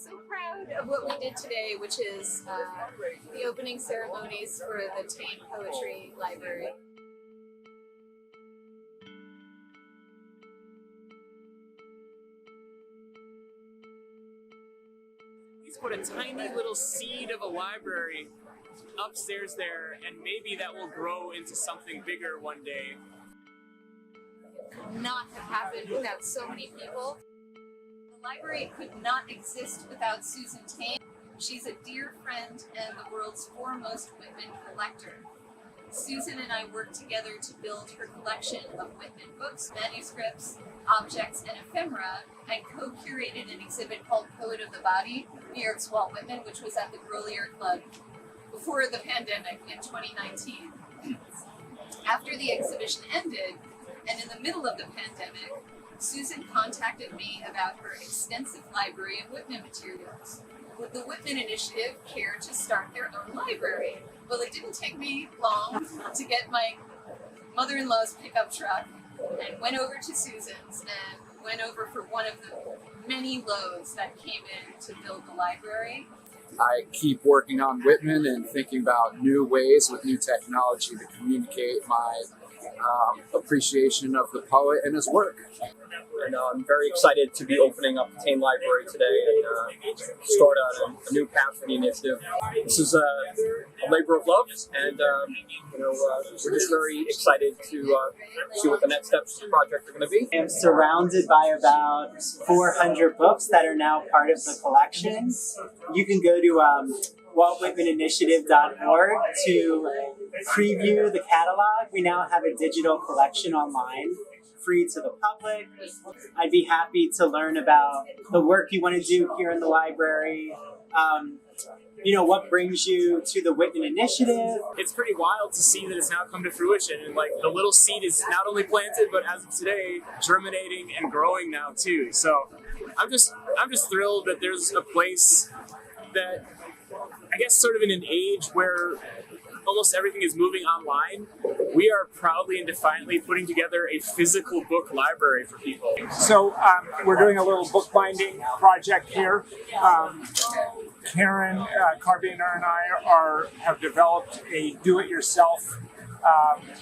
So proud of what we did today, which is the opening ceremonies for the Tane Poetry Library. He's put a tiny little seed of a library upstairs there, and maybe that will grow into something bigger one day. It could not have happened without so many people. The library could not exist without Susan Tane. She's a dear friend and the world's foremost Whitman collector. Susan and I worked together to build her collection of Whitman books, manuscripts, objects, and ephemera, and co-curated an exhibit called Poet of the Body, New York's Walt Whitman, which was at the Grolier Club before the pandemic in 2019. After the exhibition ended, and in the middle of the pandemic, Susan contacted me about her extensive library of Whitman materials. Would the Whitman Initiative care to start their own library? Well, it didn't take me long to get my mother-in-law's pickup truck and went over to Susan's and went over for one of the many loads that came in to build the library. I keep working on Whitman and thinking about new ways with new technology to communicate my appreciation of the poet and his work. And I'm very excited to be opening up the Tane Library today and start on a new path for the initiative. This is a labor of love, and we're just very excited to see what the next steps of the project are going to be. I'm surrounded by about 400 books that are now part of the collection. You can go to waltwhitmaninitiative.org to preview the catalog. We now have a digital collection online, free to the public. I'd be happy to learn about the work you want to do here in the library. What brings you to the Whitman Initiative. It's pretty wild to see that it's now come to fruition, and like the little seed is not only planted, but as of today, germinating and growing now too. So I'm just thrilled that there's a place that, I guess, sort of in an age where almost everything is moving online, we are proudly and defiantly putting together a physical book library for people. So we're doing a little bookbinding project here. Karen Carbiner and I have developed a do-it-yourself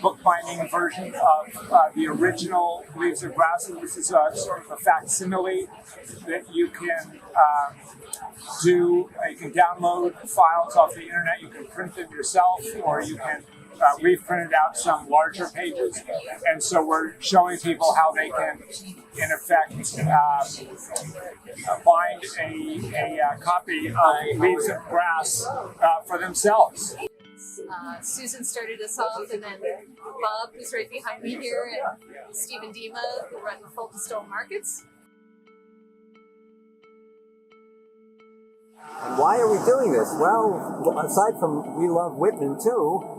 bookbinding version of the original Leaves of Grass. And this is sort of a facsimile that you can do. You can download files off the internet, you can print them yourself, or you can we've printed out some larger pages. And so we're showing people how they can, in effect, bind a copy of Leaves of Grass for themselves. Susan started us off, and then Bob, who's right behind me here, and Stephen Dima, who run the Folkestone Markets. And why are we doing this? Well, aside from we love Whitman too,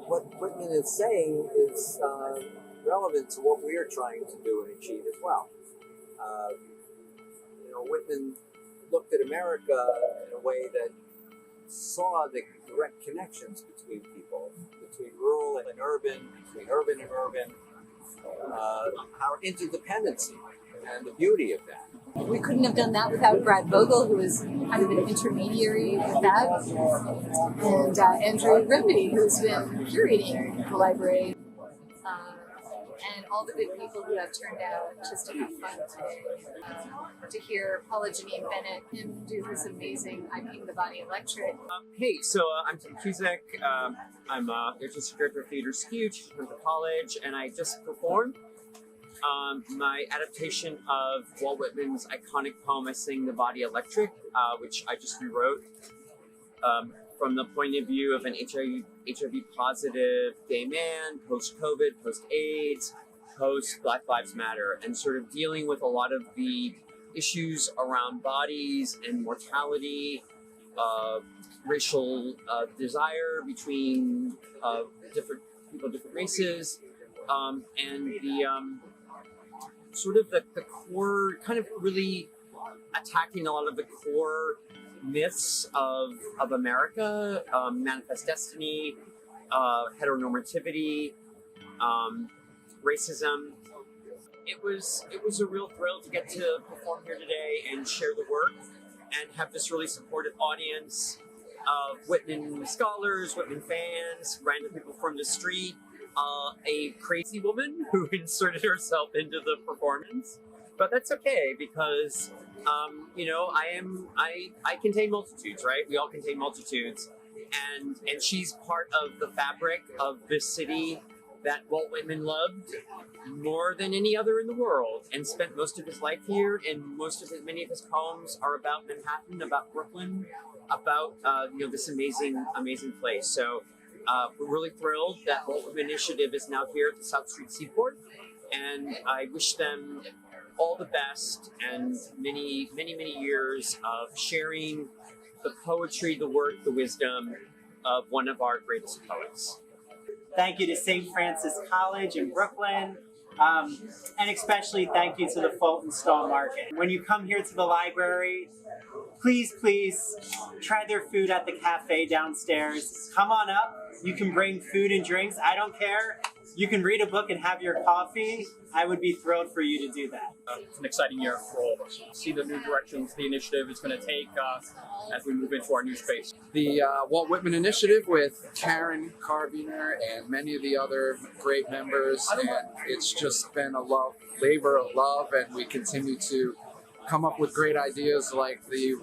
what Whitman is saying is relevant to what we are trying to do and achieve as well. Whitman looked at America in a way that saw the direct connections between people, between rural and urban, between urban and urban, our interdependency and the beauty of that. We couldn't have done that without Brad Vogel, who was kind of an intermediary with that, and Andrew Rimby, who's been curating the library, and all the good people who have turned out just to have fun today. To hear Paula Janine Bennett him do his amazing I Ping the Body Electric. Hey, so I'm Tim Cusick. I'm artistic director of Theater Skew, went to college, and I just performed my adaptation of Walt Whitman's iconic poem, I Sing the Body Electric, which I just rewrote from the point of view of an HIV positive gay man, post-COVID, post-AIDS, post-Black Lives Matter, and sort of dealing with a lot of the issues around bodies and mortality, racial desire between different people, different races, and the sort of the core, kind of really attacking a lot of the core myths of America, manifest destiny, heteronormativity, racism, it was a real thrill to get to perform here today and share the work and have this really supportive audience of Whitman scholars, Whitman fans, random people from the street, a crazy woman who inserted herself into the performance. But that's okay because, I contain multitudes, right? We all contain multitudes. And she's part of the fabric of this city that Walt Whitman loved more than any other in the world and spent most of his life here. And many of his poems are about Manhattan, about Brooklyn, about this amazing place. So we're really thrilled that Walt Whitman Initiative is now here at the South Street Seaport, and I wish them all the best and many years of sharing the poetry, the work, the wisdom of one of our greatest poets. Thank you to St. Francis College in Brooklyn. And especially thank you to the Fulton Stall Market. When you come here to the library, please try their food at the cafe downstairs. Come on up. You can bring food and drinks. I don't care. You can read a book and have your coffee. I would be thrilled for you to do that. It's an exciting year for all of us. See the new directions the initiative is going to take as we move into our new space. The Walt Whitman Initiative with Karen Carviner and many of the other great members, and it's just been a labor of love, and we continue to come up with great ideas like the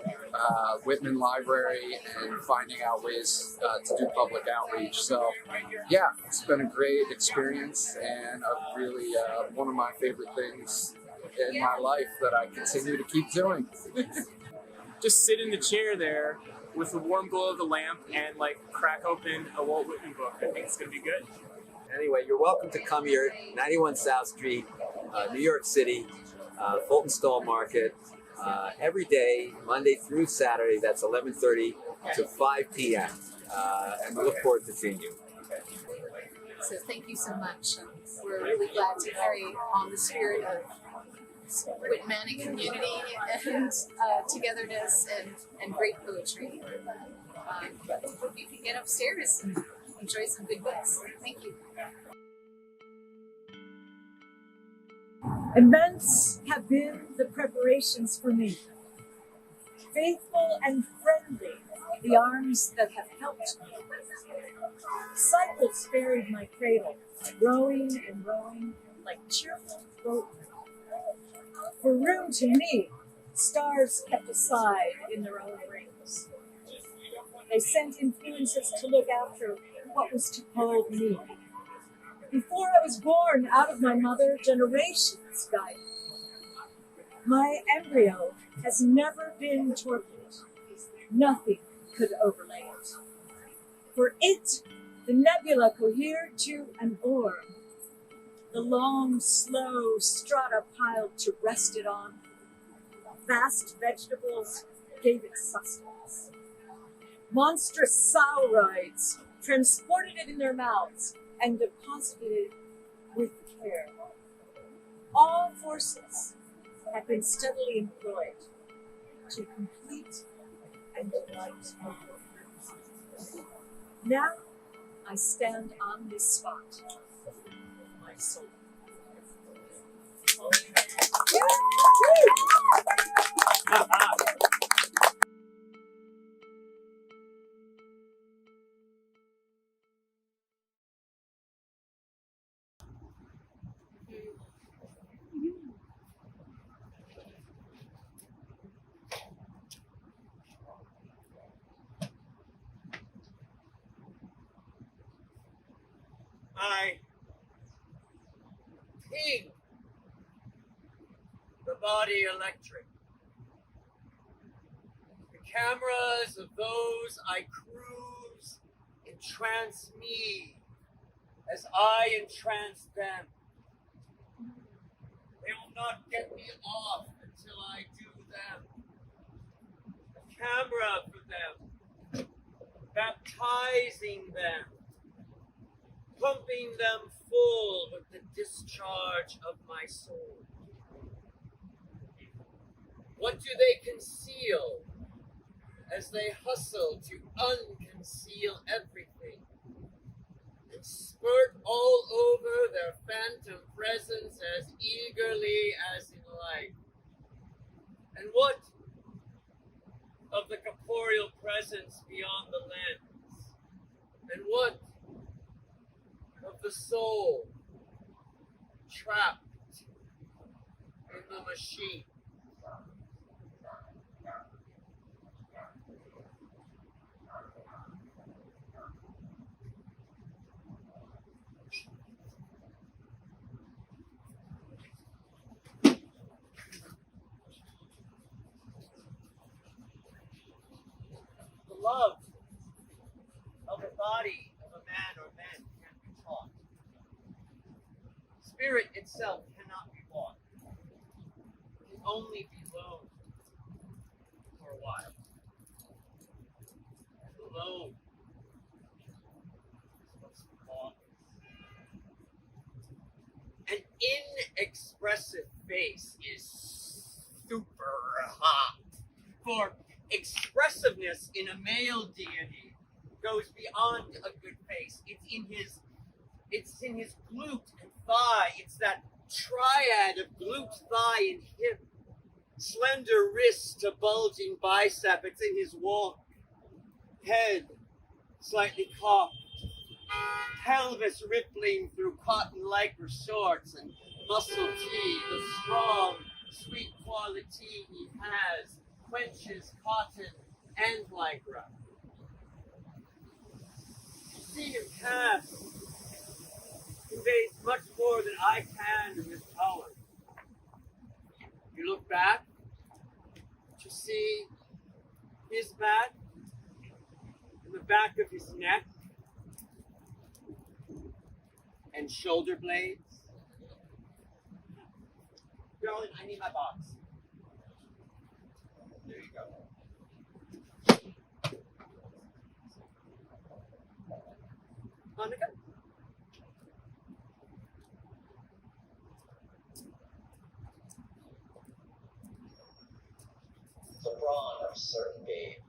Whitman Library and finding out ways to do public outreach. So yeah, it's been a great experience and a really one of my favorite things in my life that I continue to keep doing. Just sit in the chair there with the warm glow of the lamp and crack open a Walt Whitman book. I think it's gonna be good. Anyway, you're welcome to come here, 91 South Street, New York City, Fulton Stall Market, every day, Monday through Saturday. That's 11:30 to 5 p.m. And we look forward to seeing you. So thank you so much. We're really glad to carry on the spirit of Whitmanic community and togetherness and great poetry. Hope you can get upstairs and enjoy some good books. Thank you. Immense have been the preparations for me. Faithful and friendly, the arms that have helped me. Cycles buried my cradle, rowing and rowing like cheerful boatmen. For room to me, stars kept aside in their own rings. They sent influences to look after what was to hold me. Before I was born, out of my mother, generations guided. My embryo has never been torpid. Nothing could overlay it. For it, the nebula cohered to an orb. The long, slow strata piled to rest it on. Vast vegetables gave it sustenance. Monstrous sauroids transported it in their mouths and deposited it with care. All forces had been steadily employed to complete and delight. Now I stand on this spot, my soul. Ping, the body electric. The cameras of those I cruise entrance me as I entrance them. They will not get me off until I do them. A camera for them, baptizing them, pumping them full with the discharge of my soul. What do they conceal as they hustle to unconceal everything and spurt all over their phantom presence as eagerly as in life. And what of the corporeal presence beyond the lens? And what of the soul trapped in the machine? The love of the body of a man or men can be taught. Spirit itself cannot be bought. It can only be loaned for a while. And the loan is what's bought. An inexpressive face is super hot. For expressiveness in a male deity goes beyond a good face. It's in his glute and thigh. It's that triad of glute, thigh, and hip. Slender wrist to bulging bicep. It's in his walk. Head slightly cocked. Pelvis rippling through cotton lycra shorts and muscle tee. The strong, sweet quality he has quenches cotton and lycra. See him pass conveys much more than I can in this poem. You look back to see his back and the back of his neck and shoulder blades. Darling, I need my box. There you go. Monica? The brawn of certain babe,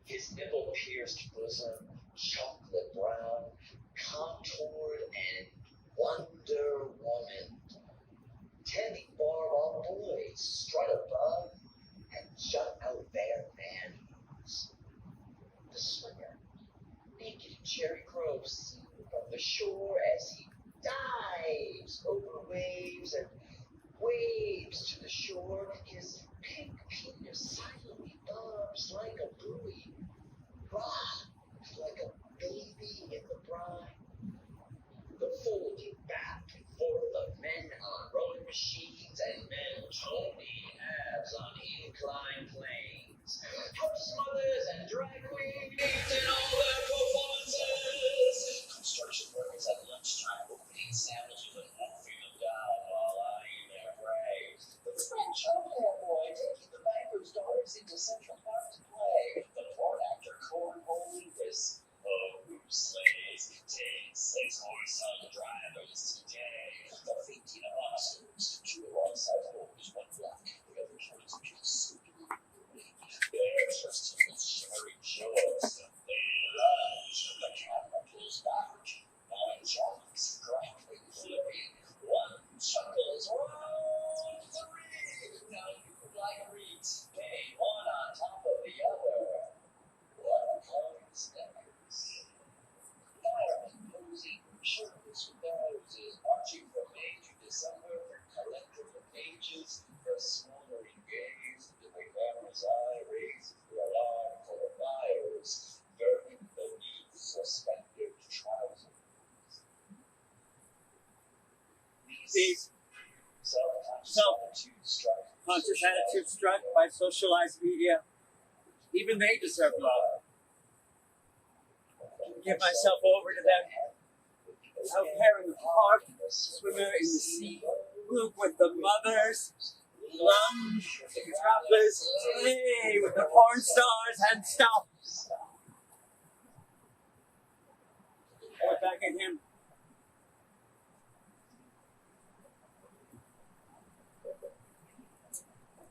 his nipple-pierced bosom, chocolate brown, contoured and Wonder Woman. 10 bar boys strut above and jut out their manhood. The swimmer, naked in cherry groves, seen from the shore as he dives over waves and waves to the shore. His pink penis silently bobs like a buoy, rocked like a baby in the brine. The folding back and forth of men on rowing machines and men toning abs on inclined planes. House mothers and drag queens in all their performances. Construction workers at lunchtime opening sandwiches and wolfing them down while eyeing their prey. The French childcare boy taking the banker's daughters into Central Park to play. The porn actor cornholing this. Oh, who slays? Tane slays horse on the drivers today. The 18 apostles, 2 alongside holes, 1 black, the other turns into soup. They're just shimmering shores. They lunge, the camera pulls back. 9 jocks, grappling, flipping. 1 chuckles, round 3. Now you like reach. Hey, 1 on top of the other. What comes next? Firemen posing, shirtless with their hoses, marching from May to December, electrical pages, their smoldering gaze into the camera's eye raises the alarm for the fires, burning beneath suspended trousers. These Self-conscious attitude struck by socialized media, even they deserve love. Give myself over to them. Out here in the park, swimmer in the sea, loop with the mothers, lunge, topless, play with the porn stars and stuff. Right back at him.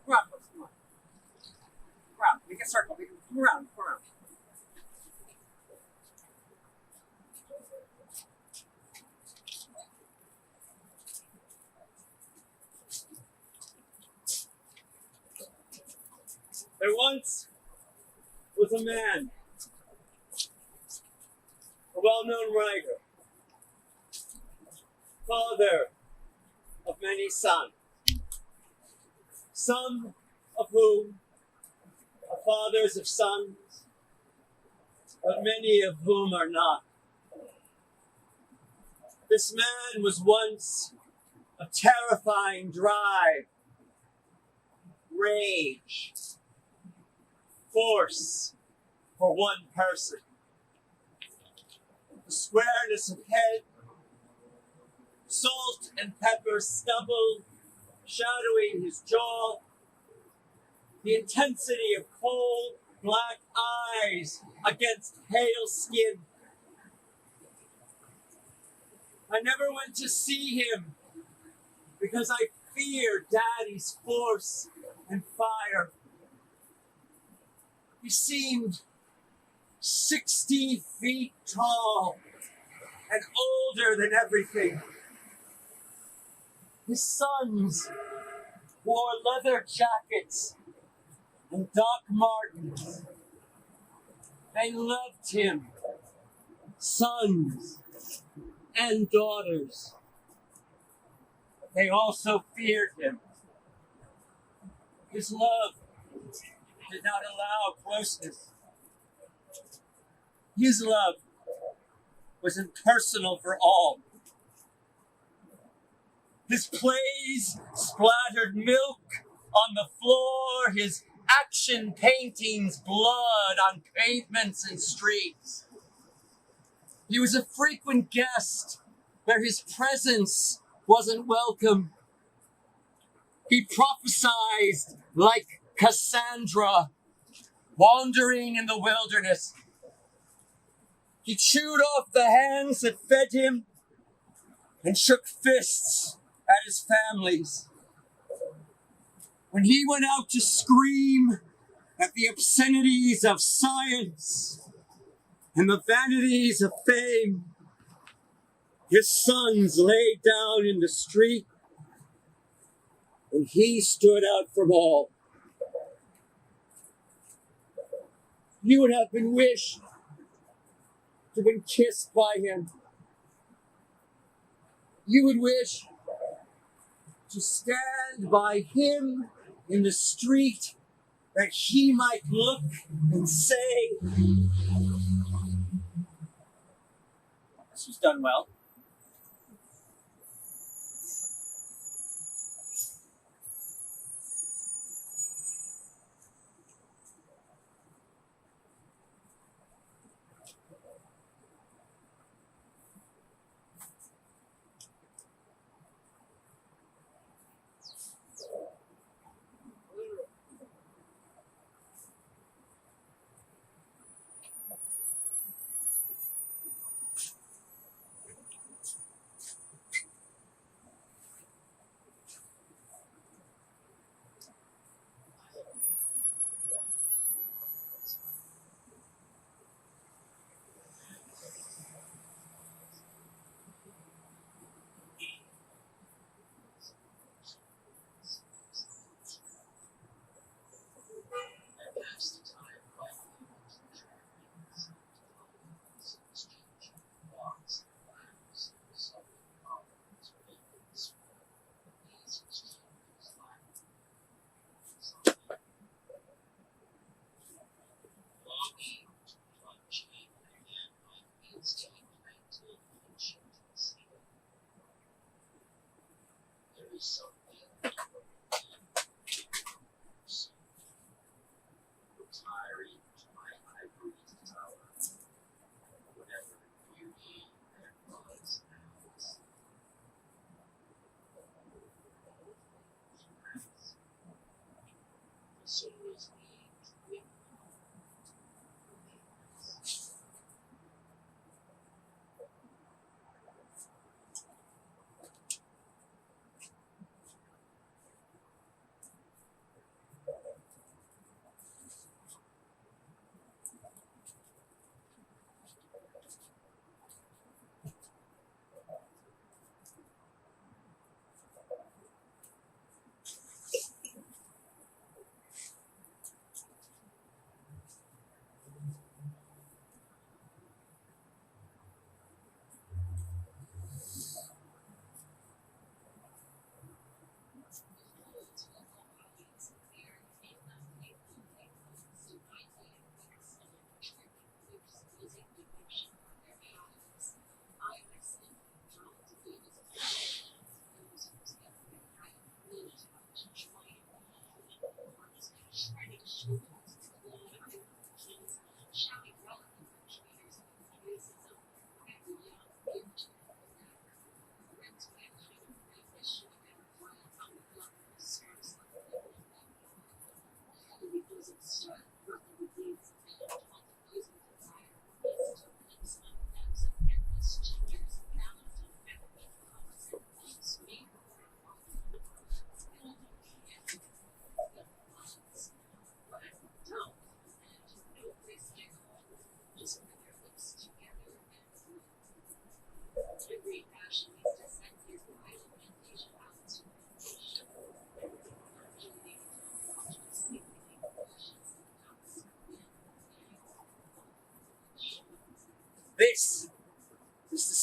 Come on, folks, come on. Come around, make a circle, come around, come around. There once was a man, a well-known writer, father of many sons, some of whom are fathers of sons, but many of whom are not. This man was once a terrifying drive, rage, force for one person. The squareness of head, salt and pepper stubble shadowing his jaw, the intensity of cold black eyes against pale skin. I never went to see him because I feared Daddy's force and fire. He seemed 60 feet tall and older than everything. His sons wore leather jackets and Doc Martens. They loved him, sons and daughters. But they also feared him. His love did not allow closeness. His love was impersonal for all. His plays splattered milk on the floor, his action paintings blood on pavements and streets. He was a frequent guest where his presence wasn't welcome. He prophesied like Cassandra, wandering in the wilderness. He chewed off the hands that fed him and shook fists at his families. When he went out to scream at the obscenities of science and the vanities of fame, his sons lay down in the street and he stood out from all. You would have been wished to have been kissed by him. You would wish to stand by him in the street that he might look and say, "This was done well."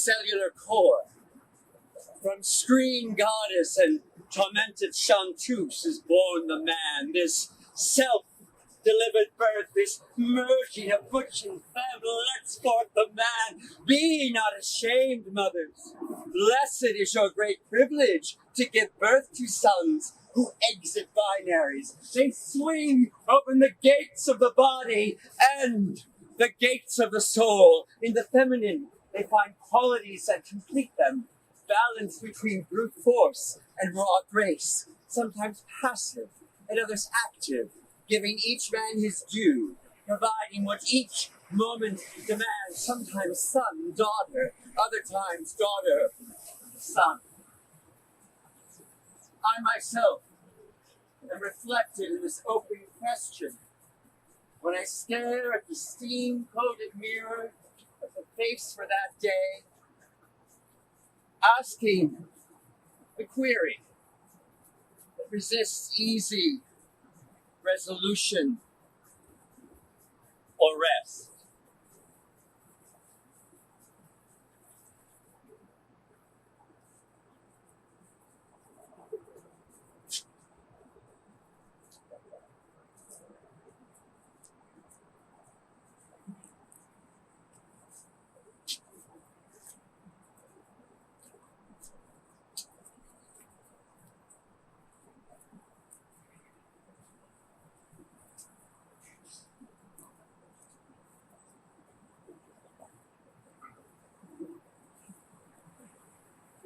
cellular core. From screen goddess and tormented chanteuse is born the man, this self-delivered birth, this merging of butch and femme lets forth the man. Be not ashamed, mothers. Blessed is your great privilege to give birth to sons who exit binaries. They swing open the gates of the body and the gates of the soul. In the feminine, they find qualities that complete them. Balance between brute force and raw grace, sometimes passive, at others active, giving each man his due, providing what each moment demands, sometimes son, daughter, other times daughter, son. I myself am reflected in this open question when I stare at the steam-coated mirror of the face for that day, asking the query that resists easy resolution or rest.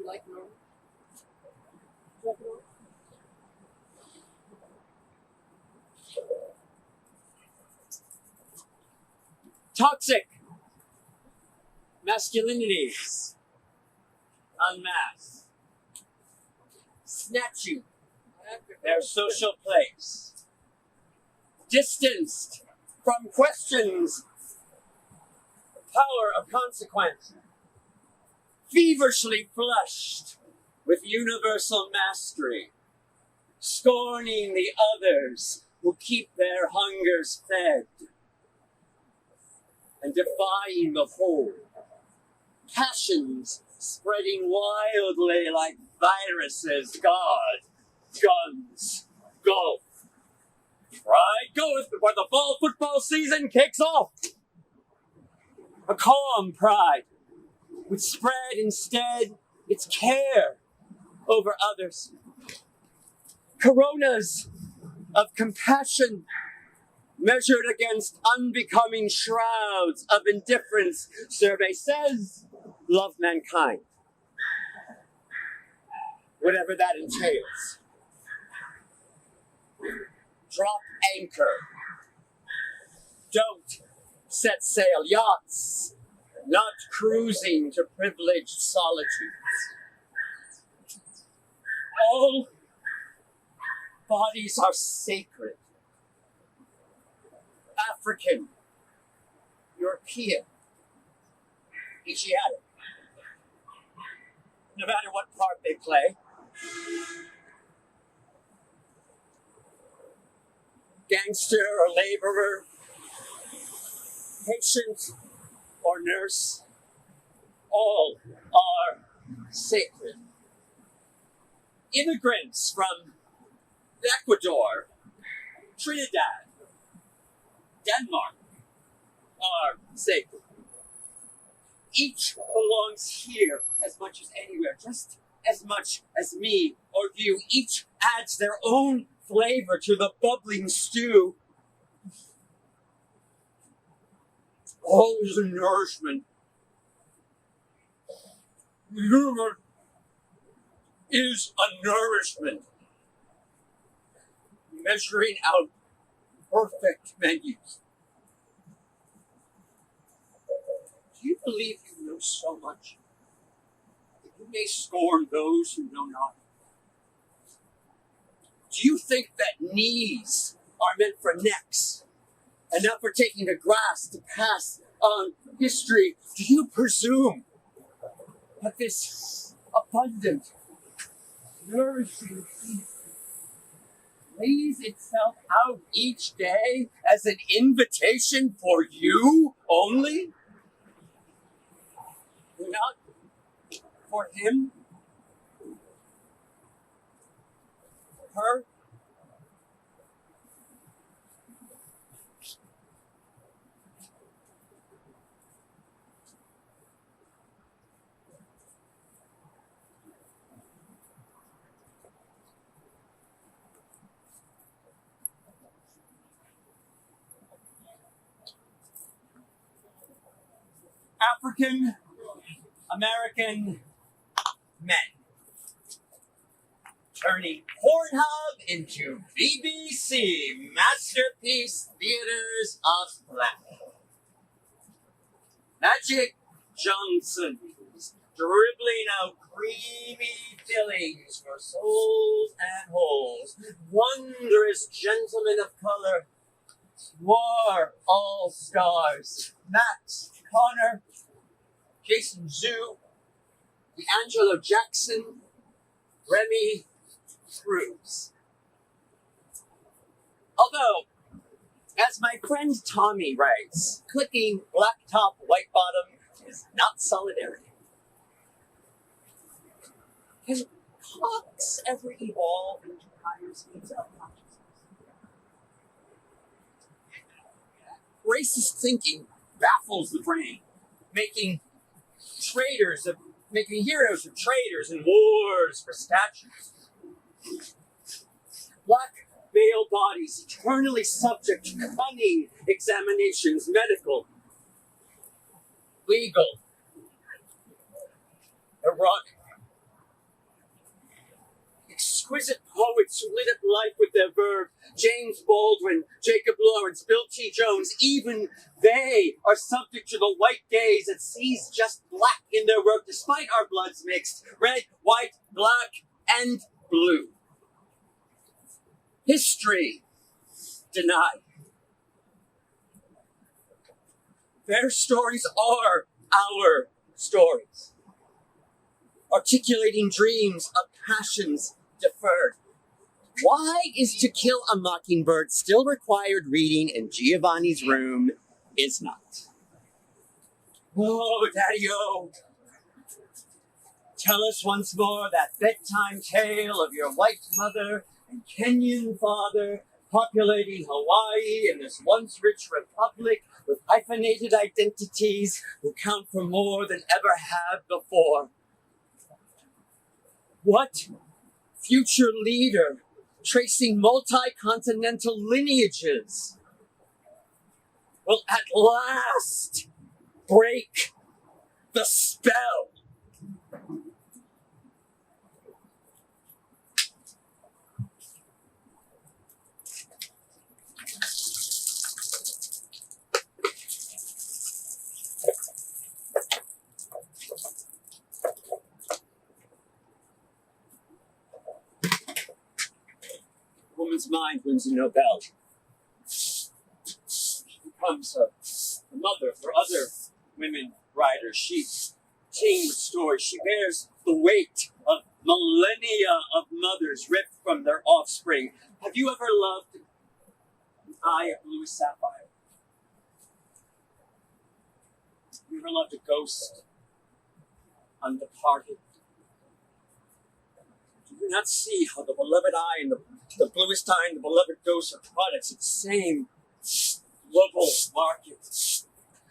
Like normal. Toxic masculinities unmasked, snatching their social place, distanced from questions, power of consequence, feverishly flushed with universal mastery, scorning the others who keep their hungers fed, and defying the whole. Passions spreading wildly like viruses. God, guns, golf. Pride goeth before the fall football season kicks off. A calm pride would spread instead its care over others. Coronas of compassion measured against unbecoming shrouds of indifference. Survey says, love mankind. Whatever that entails. Drop anchor. Don't set sail. Yachts, not cruising to privileged solitudes. All bodies are sacred. African, European, Asiatic, no matter what part they play. Gangster or laborer, patient or nurse, all are sacred. Immigrants from Ecuador, Trinidad, Denmark are sacred. Each belongs here as much as anywhere, just as much as me or you. Each adds their own flavor to the bubbling stew. All is a nourishment. Human is a nourishment. Measuring out perfect menus. Do you believe you know so much that you may scorn those who know not? Do you think that knees are meant for necks and not for taking the grass to pass on history? Do you presume that this abundant, nourishing feast lays itself out each day as an invitation for you only? Do not for him, her. African American men turning Pornhub into BBC masterpiece theaters of black. Magic Johnson dribbling out creamy fillings for souls and holes. Wondrous gentlemen of color, war all stars. Max Connor, Jason Zhu, D'Angelo Jackson, Remy Cruz. Although, as my friend Tommy writes, clicking black top, white bottom is not solidarity. Can cocks ever evolve into higher speeds of consciousness? Racist thinking baffles the brain, making heroes of traitors and wars for statues. Black male bodies eternally subject to cunning examinations, medical, legal, erotic. Exquisite poets who lit up life with their verve, James Baldwin, Jacob Lawrence, Bill T. Jones, even they are subject to the white gaze that sees just black in their work, despite our bloods mixed, red, white, black, and blue. History denied. Their stories are our stories, articulating dreams of passions deferred. Why is To Kill a Mockingbird still required reading in Giovanni's room is not? Oh, Daddy-o, tell us once more that bedtime tale of your white mother and Kenyan father populating Hawaii in this once rich republic with hyphenated identities who count for more than ever have before. What future leader tracing multi-continental lineages will at last break the spell? Woman's mind wins a Nobel. She becomes a mother for other women writers. She teems with stories. She bears the weight of millennia of mothers ripped from their offspring. Have you ever loved an eye of blue sapphire? Have you ever loved a ghost undeparted? Do you not see how the beloved eye and the bluest eye and the beloved ghost are products of the same global market?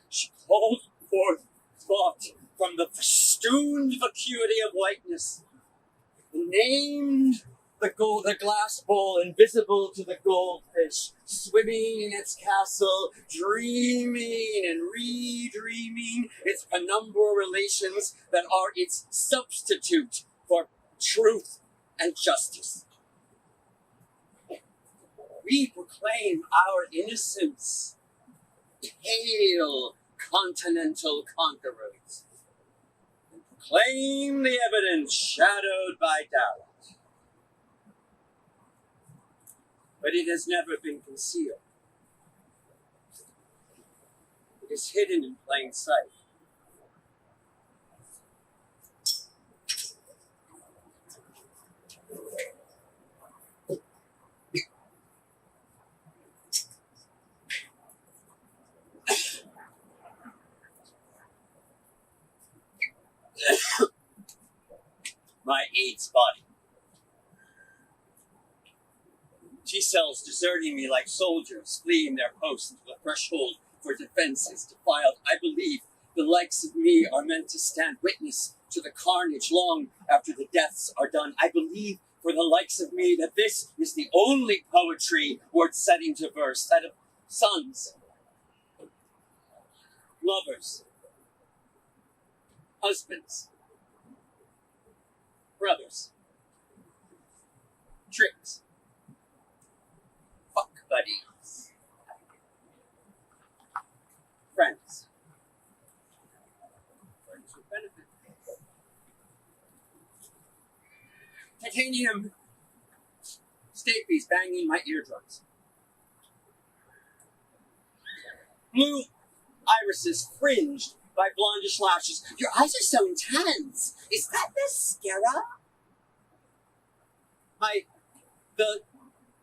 She called forth thought from the festooned vacuity of whiteness, named the glass bowl invisible to the goldfish, swimming in its castle, dreaming and re-dreaming its penumbral relations that are its substitute for truth and justice. We proclaim our innocence, pale continental conquerors, and proclaim the evidence shadowed by doubt. But it has never been concealed. It is hidden in plain sight. my AIDS body. T-cells deserting me like soldiers fleeing their posts until the threshold for defense is defiled. I believe the likes of me are meant to stand witness to the carnage long after the deaths are done. I believe for the likes of me that this is the only poetry worth setting to verse, that of sons, lovers, husbands, brothers, tricks, fuck buddies, friends, friends with benefit, titanium staples banging my eardrums, blue irises fringed by blondish lashes. Your eyes are so intense. Is that mascara? The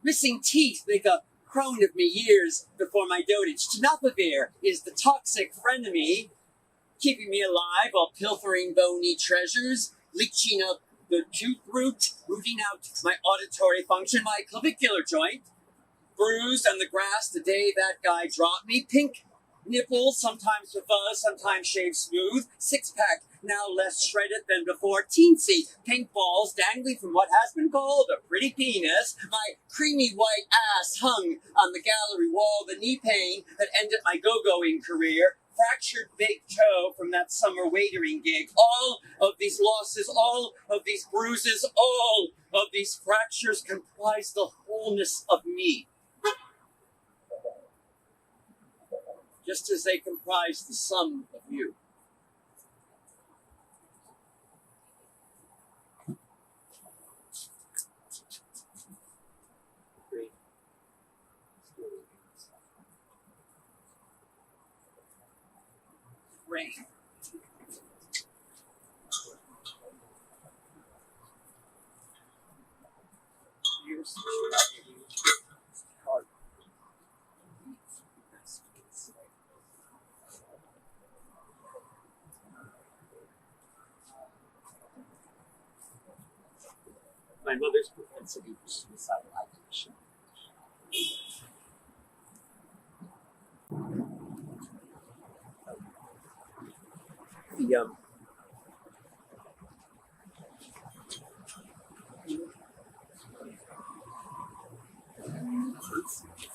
missing teeth make a crone of me years before my dotage. Tenofovir is the toxic frenemy, keeping me alive while pilfering bony treasures, leeching up the tooth root, rooting out my auditory function, my clavicular joint, bruised on the grass the day that guy dropped me, pink nipples, sometimes with fuzz, sometimes shaved smooth, six-pack, now less shredded than before, teensy pink balls dangling from what has been called a pretty penis, my creamy white ass hung on the gallery wall, the knee pain that ended my go-going career, fractured big toe from that summer waitering gig, all of these losses, all of these bruises, all of these fractures comprise the wholeness of me. Just as they comprise the sum of you. Rain. Years. My mother's propensity for suicidal ideation.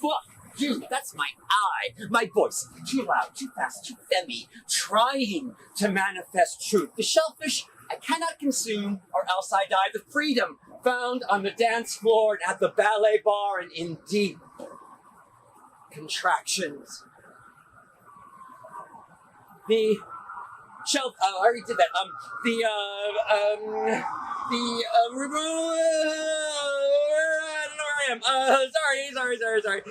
Fuck you, that's my eye, my voice, too loud, too fast, too femmy, trying to manifest truth. The shellfish I cannot consume, or else I die. The freedom found on the dance floor and at the ballet bar and in deep contractions. The shelf, I already did that. I don't know where I am. Sorry.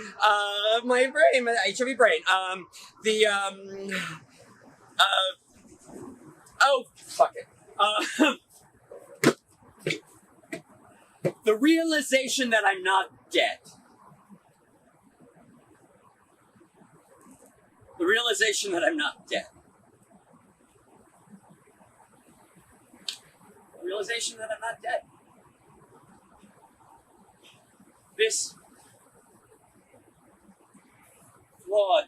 My brain, my HRV brain. Oh, fuck it. The realization that I'm not dead. The realization that I'm not dead. The realization that I'm not dead. This flawed,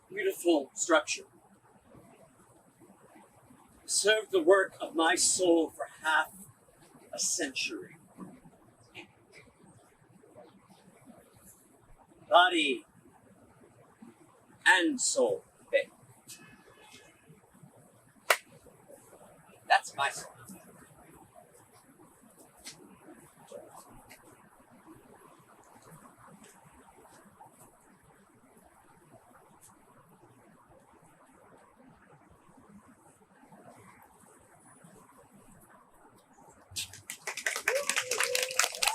beautiful structure served the work of my soul for half a century. Body and soul, babe. That's my soul.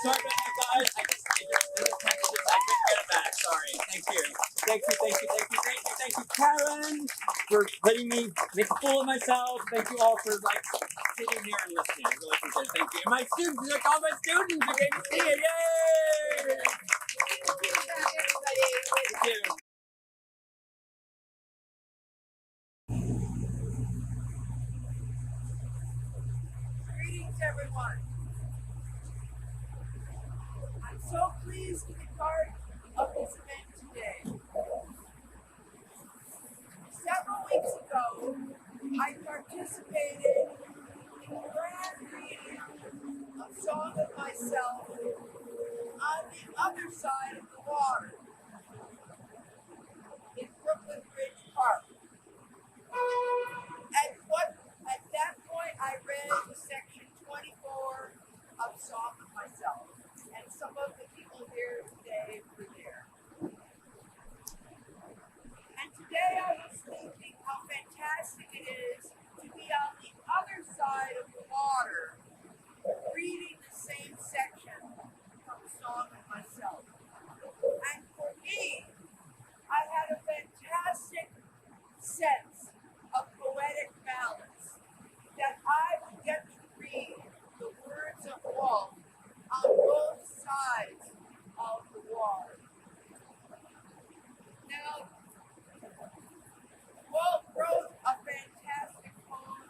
Sorry about that, guys. I just couldn't get it back. Sorry. Thank you, Karen, for letting me make a fool of myself. Thank you all for sitting here and listening. I really appreciate it. Thank you. And my students, all my students, you get to see it. Yay! Thank you. pleased to be part of this event today. Several weeks ago, I participated in a grand reading of Song of Myself on the other side of the water in Brooklyn Park. At that point, I read section 24 of Song of Myself, and some of the people here today were there. And today I was thinking how fantastic it is to be on the other side of the water, reading the same section from Song of Myself. And for me, I had a fantastic sense of poetic balance, that I would get to read the words of Walt on both sides of the water. Now, Walt wrote a fantastic poem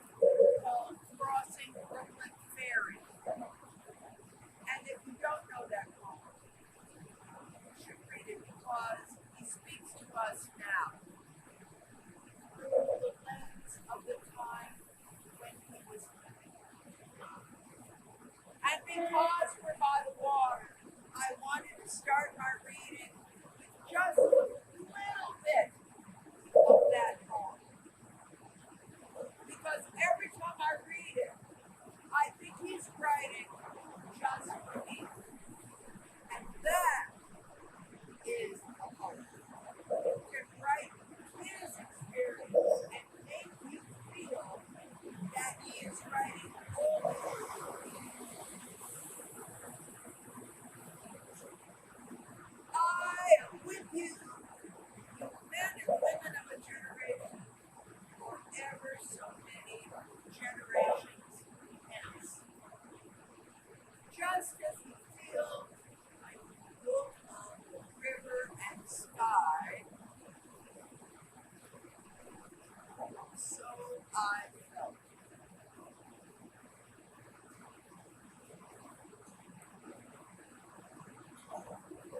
called Crossing Brooklyn Ferry. And if you don't know that poem, you should read it because he speaks to us now through the lens of the time when he was living. And because we're by the water, I wanted to start my reading with just a little bit of that poem. Because every time I read it, I think he's writing just for me. And that is a poem. He can write his experience and make you feel that he is writing for you. I am with you, you men and women of a generation, or ever so many generations hence. Just as you feel like you look on the river and sky, so I felt.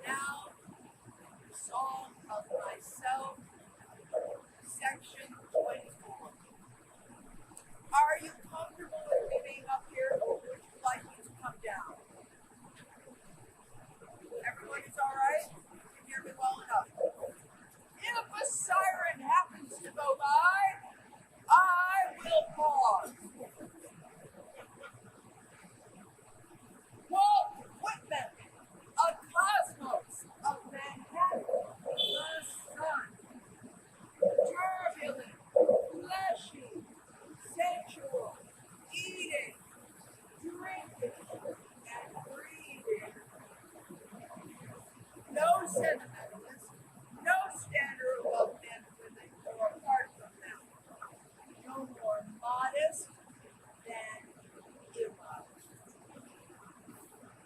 Now, Song of Myself, section 24. Are you comfortable with me being up here, or would you like me to come down? Everyone is all right? You can hear me well enough. If a siren happens to go by, I will pause. Walt Whitman, a cosmos of Manhattan, the sun. Turbulent, fleshy, sensual, eating, drinking, and breathing. No sentimentalist, no stander above men, women, or apart from them. No more modest than immodest.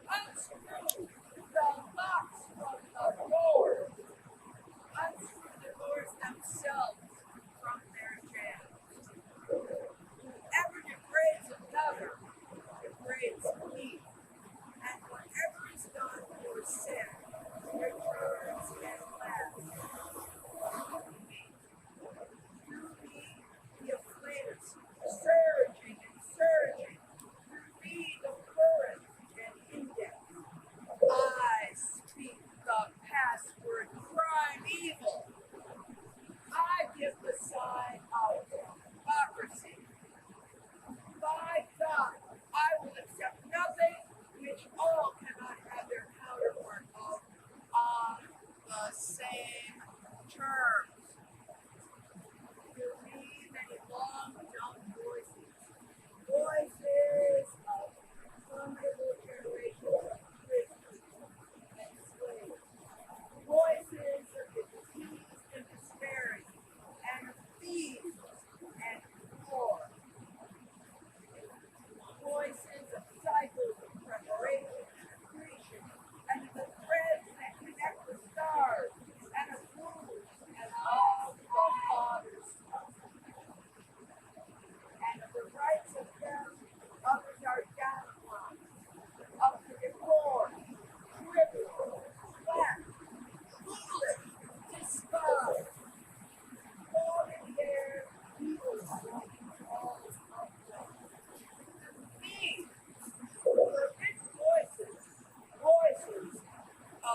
Unscrew the locks from the doors. Unscrew the doors themselves from their jams. Whoever degrades another degrades me. And whatever is done or said returns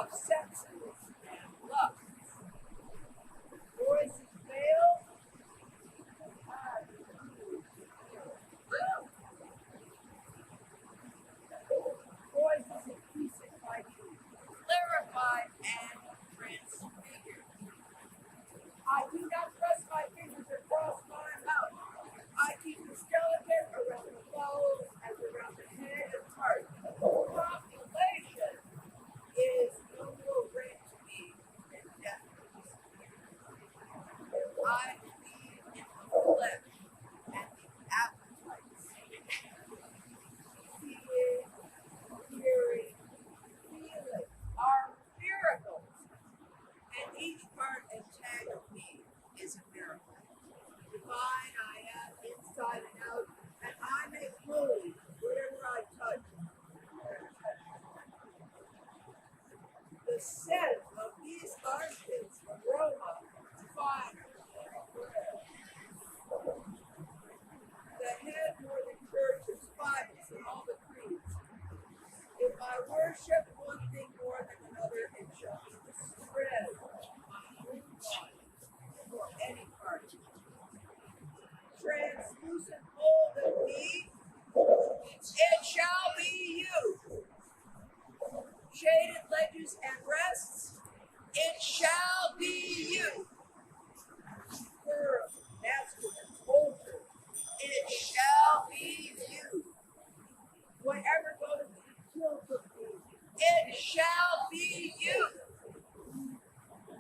of sexes and lusts. Voices fail. Voices increasing by clarified and transfigured. I do not press my fingers across my mouth. I keep the skeleton around the bones as around the head and heart. Population is no more rate to me than death. I feed in the flesh and the appetites. Seeing, hearing, feeling are miracles, and each part and tag of me is a miracle. Divine I am inside and out, and I make holy whatever I touch. The scent of these armpits, aroma, finer than bread. The head more than churches, Bibles, and all the creeds. If I worship one thing more than another, it shall be the spread of my own body for any part. Translucent mold of me, it shall be you. Shaded ledges and rests, it shall be you. Curved, masculine, older, it shall be you. Whatever goes to the kill of me, it shall be you.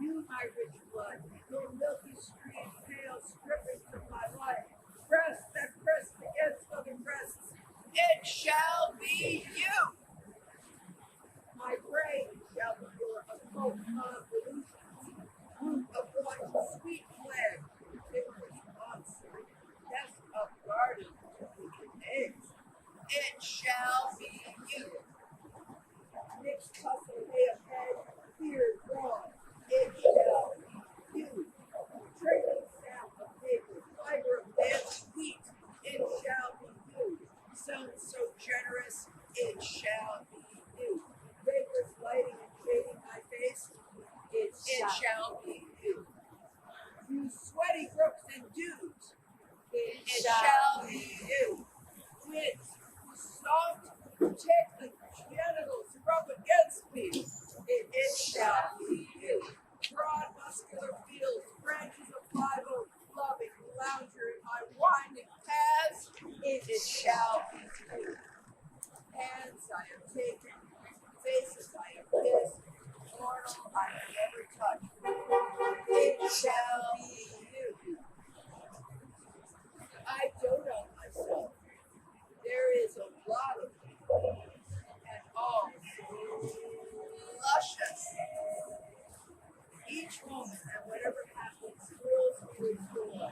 You, my rich blood, your milky stream, pale, stripping from my life, breasts that press against other breasts, it shall be you. My brain shall be your occult convolutions, root of one sweet flag, ticklish monster, nest of garden, eggs, it shall be you. Mixed tussle hay of head, beard drawn, it shall be you. Trickling sound of paper, fiber of dance wheat, it shall be you. Sun so generous, it shall be you. Vapors lighting and shading my face, it shall be you. You sweaty brooks and dews, it shall be you. Winds who soft, tickling genitals rub against me, it shall be you. Broad muscular fields, branches of live oak, loving lounger in my winding paths, it shall be you. Hands I have taken, faces I have kissed, mortal I have never touched, it shall be you. I dote on myself. There is a lot of me, and all so luscious. Each moment and whatever happens thrills me with joy.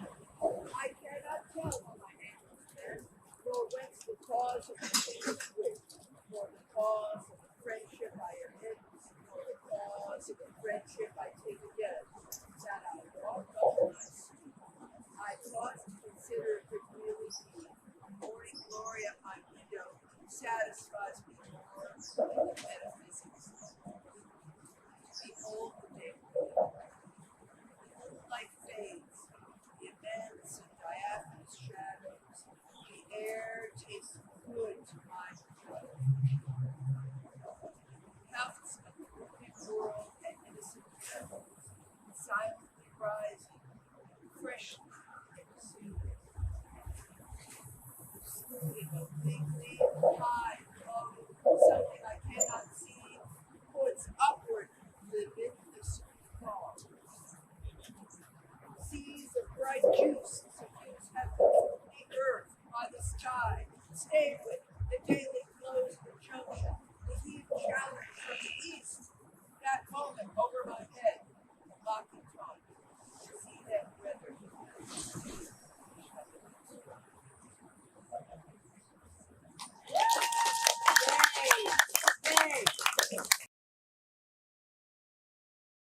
I cannot tell what my name was then, nor whence the cause of the change which, nor the cause of the friendship I have hidden, nor the cause of the friendship I take again, that I walk up my street. I pause to consider if it really be. Morning glory at my window satisfies me more than metaphysics. Behold the day. Light fades, the immense and diaphanous shadows. The air tastes good to my throat. Tufts of the crooked world and innocent devils, silently rising, freshly exuding. Smoothing obliquely, high, low, something I cannot see, points upward the limitless fall. Seas of bright juice suffuse heaven, the earth by the sky, stayed with